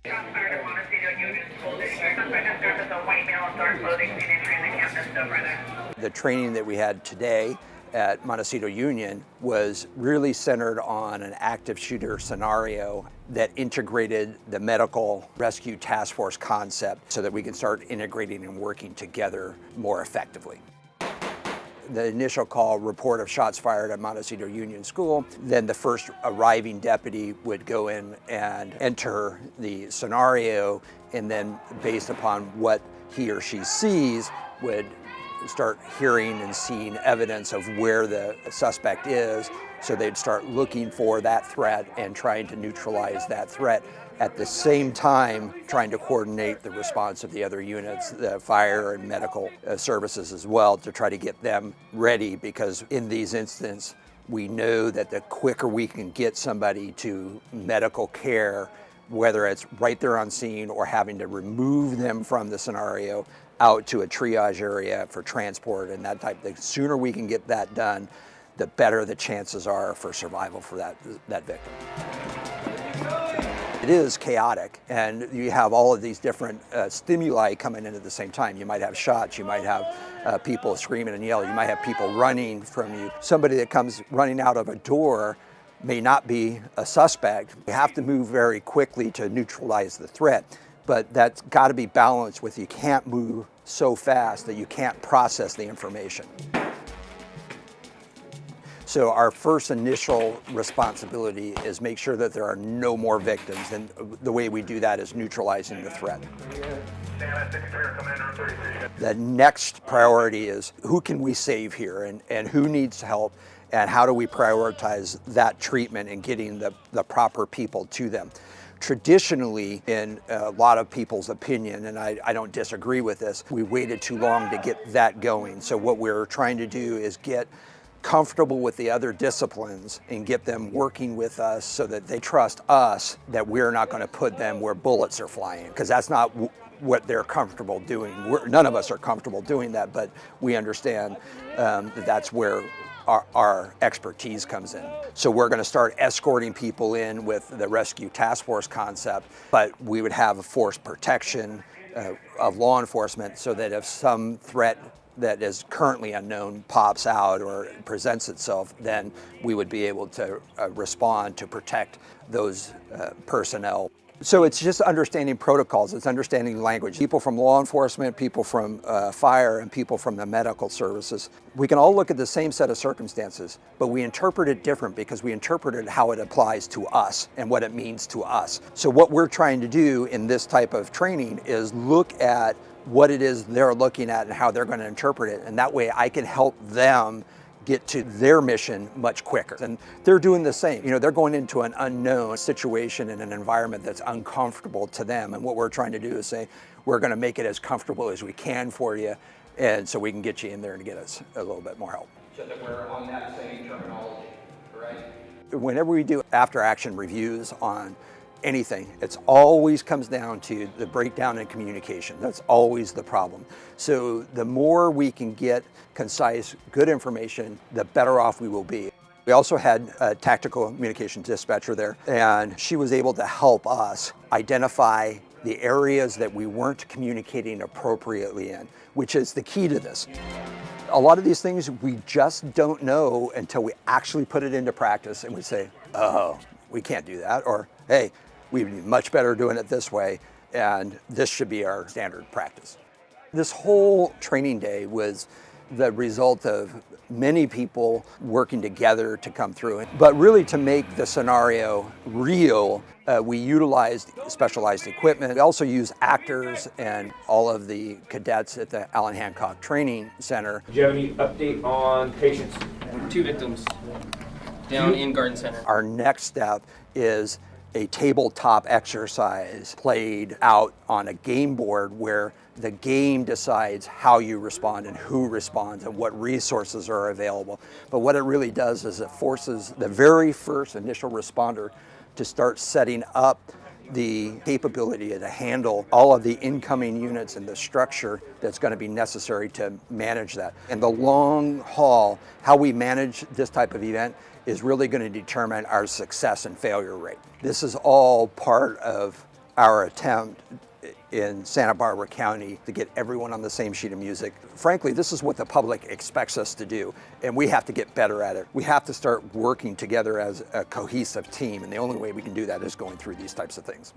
Shots fired at Montecito Union School District. Suspect is dressed as a white male in dark clothing, seen entering the campus, no further. The training that we had today at Montecito Union was really centered on an active shooter scenario that integrated the medical rescue task force concept so that we can start integrating and working together more effectively. The initial call report of shots fired at Montecito Union School, then the first arriving deputy would go in and enter the scenario, and then based upon what he or she sees would start hearing and seeing evidence of where the suspect is, so they'd start looking for that threat and trying to neutralize that threat. At the same time, trying to coordinate the response of the other units, the fire and medical services as well, to try to get them ready, because in these instances, we know that the quicker we can get somebody to medical care, whether it's right there on scene or having to remove them from the scenario out to a triage area for transport and that type, the sooner we can get that done, the better the chances are for survival for that victim. It is chaotic, and you have all of these different stimuli coming in at the same time. You might have shots, you might have people screaming and yelling, you might have people running from you. Somebody that comes running out of a door may not be a suspect. You have to move very quickly to neutralize the threat, but that's got to be balanced with you can't move so fast that you can't process the information. So our first initial responsibility is make sure that there are no more victims, and the way we do that is neutralizing the threat. The next priority is who can we save here, and who needs help, and how do we prioritize that treatment and getting the proper people to them. Traditionally, in a lot of people's opinion, and I don't disagree with this, we waited too long to get that going. So what we're trying to do is get comfortable with the other disciplines and get them working with us so that they trust us that we're not going to put them where bullets are flying, because that's not what they're comfortable doing. None of us are comfortable doing that, but we understand that that's where our expertise comes in. So we're going to start escorting people in with the rescue task force concept, but we would have a force protection of law enforcement so that if some threat that is currently unknown pops out or presents itself, then we would be able to respond to protect those personnel. So it's just understanding protocols, it's understanding language. People from law enforcement, people from fire, and people from the medical services. We can all look at the same set of circumstances, but we interpret it different because we interpret it how it applies to us and what it means to us. So what we're trying to do in this type of training is look at what it is they're looking at and how they're going to interpret it, and that way I can help them get to their mission much quicker. And they're doing the same. You know, they're going into an unknown situation in an environment that's uncomfortable to them, and what we're trying to do is say, we're going to make it as comfortable as we can for you, and so we can get you in there and get us a little bit more help. So that we're on that same terminology, right? Whenever we do after-action reviews on anything, it always comes down to the breakdown in communication. That's always the problem. So the more we can get concise, good information, the better off we will be. We also had a tactical communications dispatcher there, and she was able to help us identify the areas that we weren't communicating appropriately in, which is the key to this. A lot of these things we just don't know until we actually put it into practice and we say, oh, we can't do that, or hey, we'd be much better doing it this way, and this should be our standard practice. This whole training day was the result of many people working together to come through it. But really, to make the scenario real, we utilized specialized equipment. We also use actors and all of the cadets at the Allen Hancock Training Center. Do you have any update on patients? 2 victims down in Garden Center. Our next step is a tabletop exercise played out on a game board where the game decides how you respond and who responds and what resources are available. But what it really does is it forces the very first initial responder to start setting up the capability to handle all of the incoming units and the structure that's going to be necessary to manage that. In the long haul, how we manage this type of event is really going to determine our success and failure rate. This is all part of our attempt in Santa Barbara County to get everyone on the same sheet of music. Frankly, this is what the public expects us to do, and we have to get better at it. We have to start working together as a cohesive team, and the only way we can do that is going through these types of things.